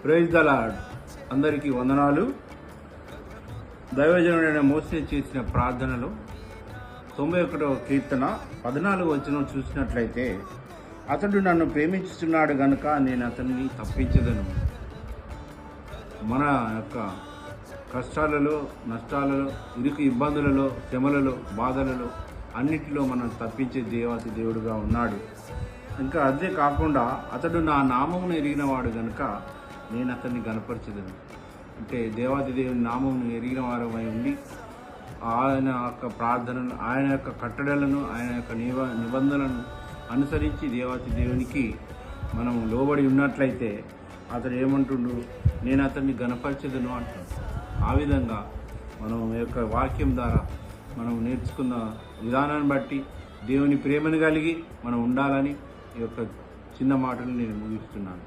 Praise the lord. అందరికీ వందనాలు. దైవజనుడైన మోసే చేసిన ప్రార్థనలో 91వ కీర్తన 14వ వచనం చూసినట్లయితే, అతడు నన్ను ప్రేమించుతున్నాడు గనుక నేను అతన్ని తప్పించదను. మన యొక్క కష్టాలలో, నష్టాలలో, ఇరుకు ఇబ్బందులలో, శ్రమలలో, బాధలలో అన్నిటిలో మనం తప్పించే దేవాతి దేవుడుగా ఉన్నాడు. ఇంకా అదే కాకుండా అతడు నా నామమును ఎరిగినవాడు గనుక నేను అతన్ని గనపరచదను. అంటే దేవాతి దేవుని నామమును ఎరిగిన వారమై ఉండి ఆయన యొక్క ప్రార్థనలు, ఆయన యొక్క కట్టడలను, ఆయన యొక్క నిబంధనలను అనుసరించి దేవాతి దేవునికి మనం లోబడి ఉన్నట్లయితే అతడు ఏమంటుండు, నేను అతన్ని గనపరచదను అంటాడు. ఆ విధంగా మనం యొక్క వాక్యం ద్వారా మనం నేర్చుకున్న విధానాన్ని బట్టి దేవుని ప్రేమను కలిగి మనం ఉండాలని ఈ యొక్క చిన్న మాటలు నేను ముగిస్తున్నాను.